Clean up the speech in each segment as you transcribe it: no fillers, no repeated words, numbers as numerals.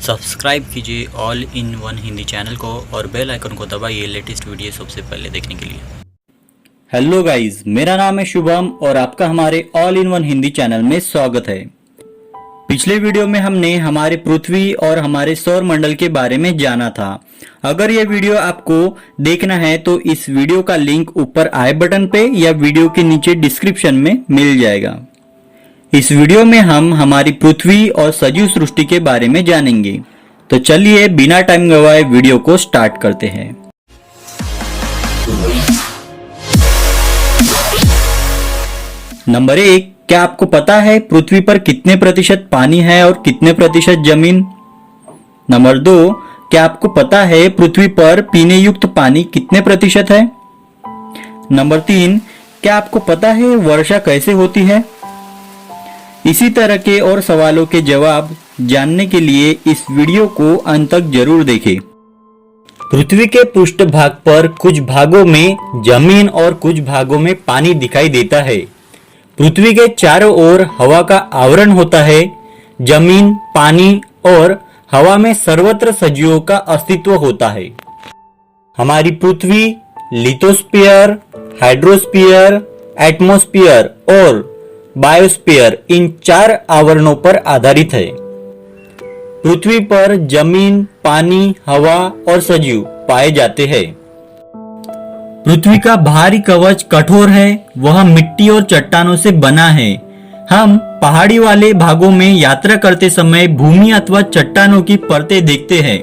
Subscribe कीजिए all in one Hindi channel को और बेल आइकन को दबाइए लेटेस्ट वीडियो सबसे पहले देखने के लिए। हेलो गाइस, मेरा नाम है शुभम और आपका हमारे all in one Hindi channel में स्वागत है। पिछले वीडियो में हमने हमारे पृथ्वी और हमारे सौर मंडल के बारे में जाना था। अगर यह वीडियो आपको देखना है तो इस वीडियो का लिंक ऊपर आई बटन पे या वीडियो के नीचे डिस्क्रिप्शन में मिल जाएगा। इस वीडियो में हम हमारी पृथ्वी और सजीव सृष्टि के बारे में जानेंगे। तो चलिए बिना टाइम गवाए वीडियो को स्टार्ट करते हैं। नंबर 1, क्या आपको पता है पृथ्वी पर कितने प्रतिशत पानी है और कितने प्रतिशत जमीन? नंबर 2, क्या आपको पता है पृथ्वी पर पीने युक्त पानी कितने प्रतिशत है? नंबर 3, क्या आपको पता है वर्षा कैसे होती है? इसी तरह के और सवालों के जवाब जानने के लिए इस वीडियो को अंत तक जरूर देखें। पृथ्वी के पृष्ठभाग पर कुछ भागों में जमीन और कुछ भागों में पानी दिखाई देता है। पृथ्वी के चारों ओर हवा का आवरण होता है। जमीन, पानी और हवा में सर्वत्र सजीवों का अस्तित्व होता है। हमारी पृथ्वी लिथोस्फीयर, हाइड्रोस्फीयर, एटमॉस्फेयर और बायोस्फीयर इन 4 आवरणों पर आधारित है। पृथ्वी पर जमीन, पानी, हवा और सजीव पाए जाते हैं। पृथ्वी का बाहरी कवच कठोर है, वह मिट्टी और चट्टानों से बना है। हम पहाड़ी वाले भागों में यात्रा करते समय भूमि अथवा चट्टानों की परतें देखते हैं।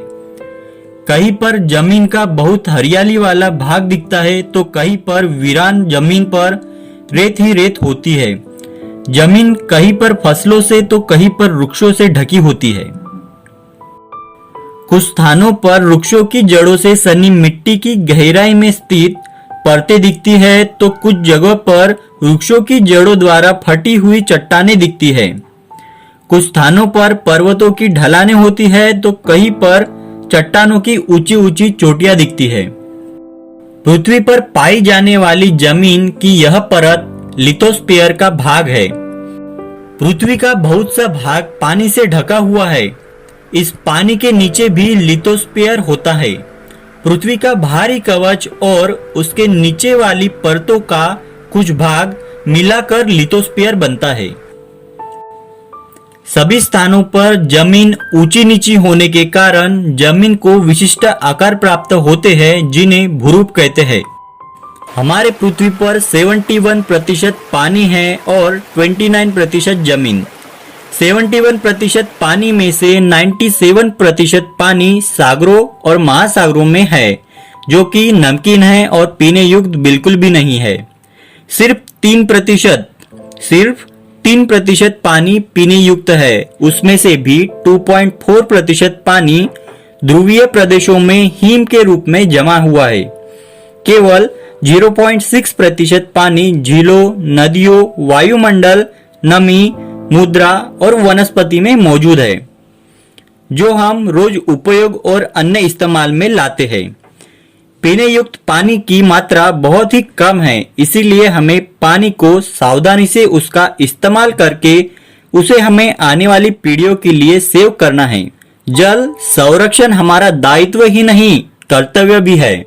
कहीं पर जमीन का बहुत हरियाली वाला भाग दिखता है तो कहीं पर वीरान जमीन पर रेत ही रेत होती है। जमीन कहीं पर फसलों से तो कहीं पर वृक्षों से ढकी होती है। कुछ स्थानों पर वृक्षों की जड़ों से सनी मिट्टी की गहराई में स्थित परतें दिखती है तो कुछ जगहों पर वृक्षों की जड़ों द्वारा फटी हुई चट्टानें दिखती है। कुछ स्थानों पर पर्वतों की ढलानें होती है तो कहीं पर चट्टानों की ऊंची ऊंची चोटियां दिखती है। पृथ्वी पर पाई जाने वाली जमीन की यह परत लिथोस्फीयर का भाग है। पृथ्वी का बहुत सा भाग पानी से ढका हुआ है। इस पानी के नीचे भी लिथोस्फीयर होता है। पृथ्वी का बाहरी कवच और उसके नीचे वाली परतों का कुछ भाग मिलाकर लिथोस्फीयर बनता है। सभी स्थानों पर जमीन ऊंची नीची होने के कारण जमीन को विशिष्ट आकार प्राप्त होते हैं जिन्हें भूरूप कहते हैं। हमारे पृथ्वी पर 71% पानी है और 29% जमीन। 71% पानी में से 97% पानी सागरों और महासागरों में है जो कि नमकीन है और पीने योग्य बिल्कुल भी नहीं है। सिर्फ 3% पानी पीने युक्त है। उसमें से भी 2.4% पानी ध्रुवीय प्रदेशों में हिम के रूप में जमा हुआ है। केवल 0.6% पानी झीलों, नदियों, वायुमंडल, नमी, मुद्रा और वनस्पति में मौजूद है जो हम रोज उपयोग और अन्य इस्तेमाल में लाते हैं। पीने युक्त पानी की मात्रा बहुत ही कम है, इसीलिए हमें पानी को सावधानी से उसका इस्तेमाल करके उसे हमें आने वाली पीढ़ियों के लिए सेव करना है। जल संरक्षण हमारा दायित्व ही नहीं, कर्तव्य भी है।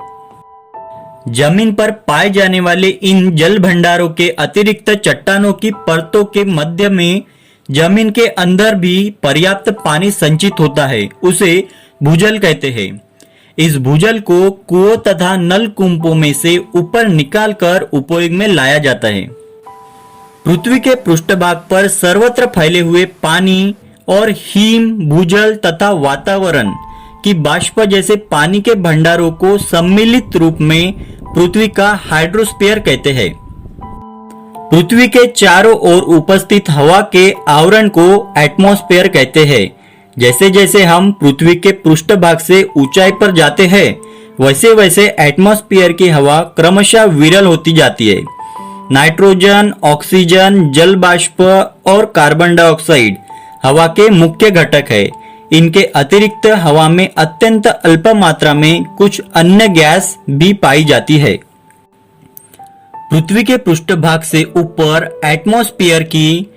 जमीन पर पाए जाने वाले इन जल भंडारों के अतिरिक्त चट्टानों की परतों के मध्य में जमीन के अंदर भी पर्याप्त पानी संचित होता है। उसे भूजल कहते हैं। इस भूजल को कुओं तथा नलकूपों में से ऊपर निकालकर उपयोग में लाया जाता है। पृथ्वी के पृष्ठभाग पर सर्वत्र फैले हुए पानी और हिम, भूजल तथा वातावरण कि बाष्प जैसे पानी के भंडारों को सम्मिलित रूप में पृथ्वी का हाइड्रोस्फीयर कहते हैं। पृथ्वी के चारों ओर उपस्थित हवा के आवरण को एटमॉस्फेयर कहते हैं। जैसे जैसे हम पृथ्वी के पृष्ठभाग से ऊंचाई पर जाते हैं वैसे वैसे एटमॉस्फेयर की हवा क्रमशः विरल होती जाती है। नाइट्रोजन, ऑक्सीजन, जल बाष्प और कार्बन डाइऑक्साइड हवा के मुख्य घटक है। इनके अतिरिक्त हवा में अत्यंत अल्प मात्रा में कुछ अन्य गैस भी पाई जाती है। पृथ्वी के पृष्ठभाग से ऊपर एटमॉस्फेयर की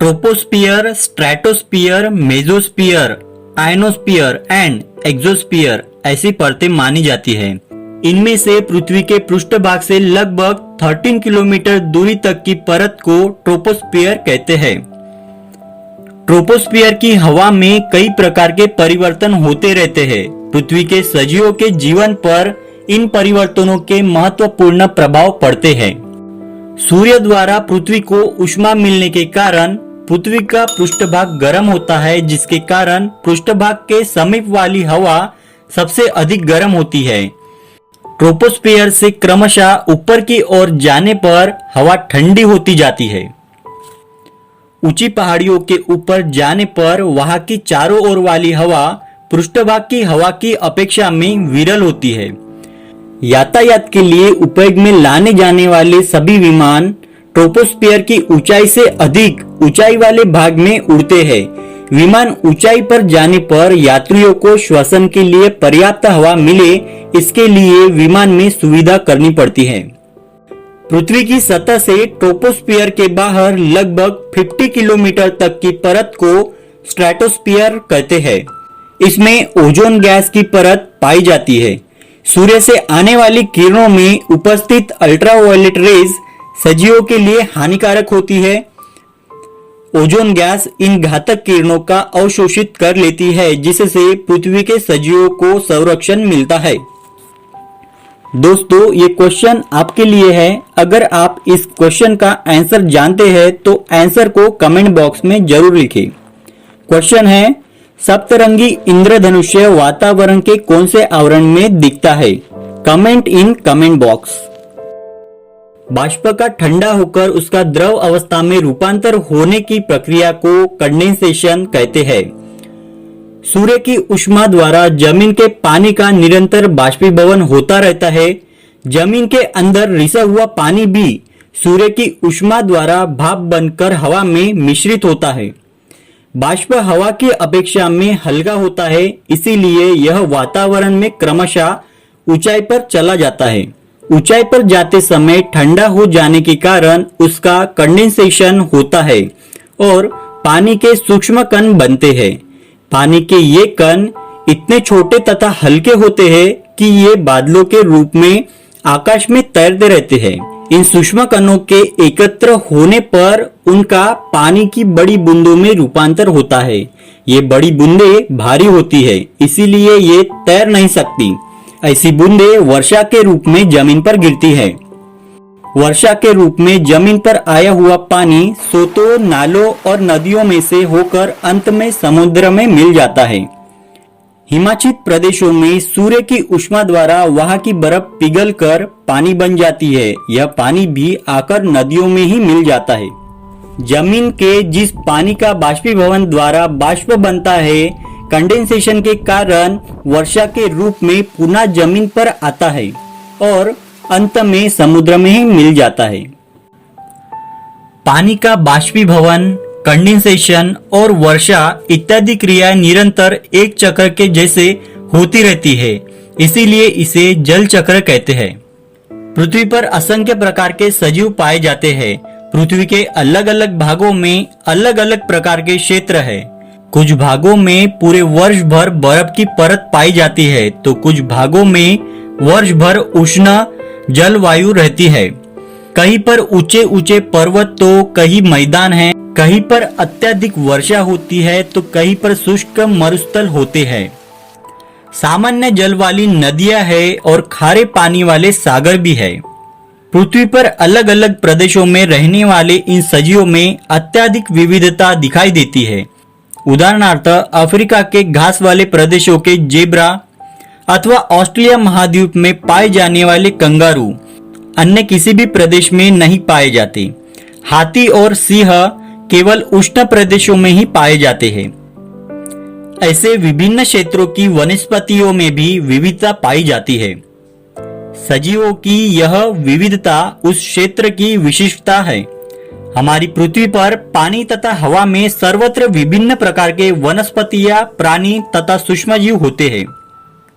troposphere, stratosphere, mesosphere ionosphere and exosphere ऐसी परतें मानी जाती है। इनमें से पृथ्वी के पृष्ठभाग से लगभग 13 किलोमीटर दूरी तक की परत को ट्रोपोस्फियर कहते हैं। ट्रोपोस्फियर की हवा में कई प्रकार के परिवर्तन होते रहते हैं। पृथ्वी के सजीवों के जीवन पर इन परिवर्तनों के महत्वपूर्ण प्रभाव पड़ते हैं। सूर्य द्वारा पृथ्वी को ऊष्मा मिलने के कारण पृथ्वी का पृष्ठभाग गर्म होता है, जिसके कारण पृष्ठभाग के समीप वाली हवा सबसे अधिक गर्म होती है। ट्रोपोस्फियर से क्रमशः ऊपर की ओर जाने पर हवा ठंडी होती जाती है। ऊंची पहाड़ियों के ऊपर जाने पर वहां की चारों ओर वाली हवा पृष्ठभाग की हवा की अपेक्षा में विरल होती है। यातायात के लिए उपयोग में लाने जाने वाले सभी विमान ट्रोपोस्फियर की ऊंचाई से अधिक ऊंचाई वाले भाग में उड़ते हैं। विमान ऊंचाई पर जाने पर यात्रियों को श्वसन के लिए पर्याप्त हवा मिले, इसके लिए विमान में सुविधा करनी पड़ती है। पृथ्वी की सतह से ट्रोपोस्फियर के बाहर लगभग 50 किलोमीटर तक की परत को स्ट्रेटोस्फियर कहते हैं। इसमें ओजोन गैस की परत पाई जाती है। सूर्य से आने वाली किरणों में उपस्थित अल्ट्रावायलेट रेज सजीवों के लिए हानिकारक होती है। ओजोन गैस इन घातक किरणों का अवशोषित कर लेती है, जिससे पृथ्वी के सजीवों को संरक्षण मिलता है। दोस्तों, ये क्वेश्चन आपके लिए है। अगर आप इस क्वेश्चन का आंसर जानते हैं तो आंसर को कमेंट बॉक्स में जरूर लिखें। क्वेश्चन है, सप्तरंगी इंद्रधनुष्य वातावरण के कौन से आवरण में दिखता है? Comment in comment box. बाष्प का ठंडा होकर उसका द्रव अवस्था में रूपांतर होने की प्रक्रिया को कंडेंसेशन कहते हैं। सूर्य की ऊष्मा द्वारा जमीन के पानी का निरंतर बाष्पीभवन होता रहता है। जमीन के अंदर रिसा हुआ पानी भी सूर्य की ऊष्मा द्वारा भाप बनकर हवा में मिश्रित होता है। बाष्प हवा की अपेक्षा में हल्का होता है, इसीलिए यह वातावरण में क्रमशः ऊंचाई पर चला जाता है। ऊंचाई पर जाते समय ठंडा हो जाने के कारण उसका कंडेंसेशन होता है और पानी के सूक्ष्म कण बनते हैं। पानी के ये कण इतने छोटे तथा हल्के होते हैं कि ये बादलों के रूप में आकाश में तैरते रहते हैं। इन सूक्ष्म कणों के एकत्र होने पर उनका पानी की बड़ी बूंदों में रूपांतर होता है। ये बड़ी बूंदें भारी होती है, इसीलिए ये तैर नहीं सकती। ऐसी बूंदें वर्षा के रूप में जमीन पर गिरती है। वर्षा के रूप में जमीन पर आया हुआ पानी सोतों, नालों और नदियों में से होकर अंत में समुद्र में मिल जाता है। हिमाचित प्रदेशों में सूर्य की ऊष्मा द्वारा वहां की बर्फ पिघलकर पानी बन जाती है। यह पानी भी आकर नदियों में ही मिल जाता है। जमीन के जिस पानी का बाष्पीभवन द्वारा बाष्प बनता है, कंडेंसेशन के कारण वर्षा के रूप में पुनः जमीन पर आता है और अंत में समुद्र में ही मिल जाता है। पानी का बाष्पीभवन, कंडेंसेशन और वर्षा इत्यादि क्रियाएं निरंतर एक चक्र के जैसे होती रहती है, इसीलिए इसे जल चक्र कहते हैं। पृथ्वी पर असंख्य प्रकार के सजीव पाए जाते हैं। पृथ्वी के अलग अलग भागों में अलग अलग प्रकार के क्षेत्र है। कुछ भागों में पूरे वर्ष भर बर्फ की परत पाई जाती है, तो कुछ भागों में वर्ष भर उष्ण जलवायु रहती है। कहीं पर ऊंचे ऊंचे पर्वत तो कहीं मैदान है, कहीं पर अत्यधिक वर्षा होती है तो कहीं पर शुष्क मरुस्थल होते हैं। सामान्य जल वाली नदियां है और खारे पानी वाले सागर भी है। पृथ्वी पर अलग अलग प्रदेशों में रहने वाले इन सजीवों में अत्यधिक विविधता दिखाई देती है। उदाहरणार्थ, अफ्रीका के घास वाले प्रदेशों के जेब्रा अथवा ऑस्ट्रेलिया महाद्वीप में पाए जाने वाले कंगारू अन्य किसी भी प्रदेश में नहीं पाए जाते। हाथी और सिंह केवल उष्ण प्रदेशों में ही पाए जाते हैं। ऐसे विभिन्न क्षेत्रों की वनस्पतियों में भी विविधता पाई जाती है। सजीवों की यह विविधता उस क्षेत्र की विशिष्टता है। हमारी पृथ्वी पर पानी तथा हवा में सर्वत्र विभिन्न प्रकार के वनस्पतियां, प्राणी तथा सूक्ष्मजीव होते हैं।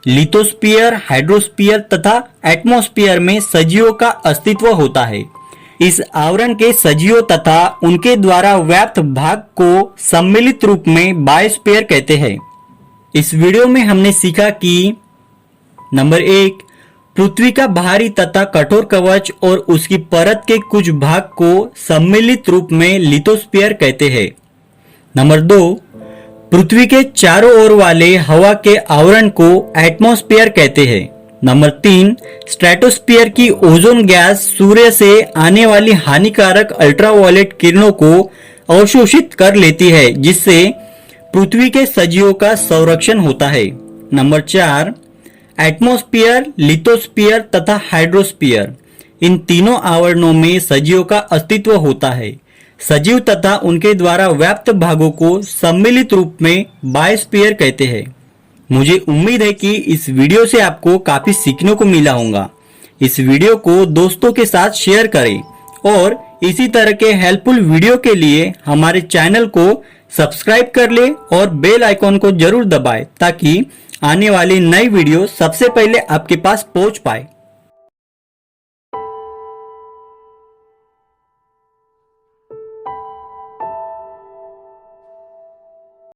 लिथोस्फीयर, हाइड्रोस्फीयर तथा एटमॉस्फेयर में सजीवों का अस्तित्व होता है। इस आवरण के सजीवों तथा उनके द्वारा व्याप्त भाग को सम्मिलित रूप में बायोस्फीयर कहते हैं। इस वीडियो में हमने सीखा कि नंबर 1, पृथ्वी का बाहरी तथा कठोर कवच और उसकी परत के कुछ भाग को सम्मिलित रूप में लिथोस्फीयर कहते हैं। नंबर 2, पृथ्वी के चारों ओर वाले हवा के आवरण को एटमॉस्फेयर कहते हैं। नंबर 3, स्ट्रेटोस्फीयर की ओजोन गैस सूर्य से आने वाली हानिकारक अल्ट्रावायलेट किरणों को अवशोषित कर लेती है, जिससे पृथ्वी के सजीवों का संरक्षण होता है। नंबर 4, एटमॉस्फेयर, लिथोस्फीयर तथा हाइड्रोस्फीयर, इन तीनों आवरणों में सजीवों का अस्तित्व होता है। सजीव तथा उनके द्वारा व्याप्त भागों को सम्मिलित रूप में बायोस्फीयर कहते हैं। मुझे उम्मीद है कि इस वीडियो से आपको काफी सीखने को मिला होगा। इस वीडियो को दोस्तों के साथ शेयर करें और इसी तरह के हेल्पफुल वीडियो के लिए हमारे चैनल को सब्सक्राइब कर ले और बेल आइकॉन को जरूर दबाएं ताकि आने वाली नई वीडियो सबसे पहले आपके पास पहुंच पाए।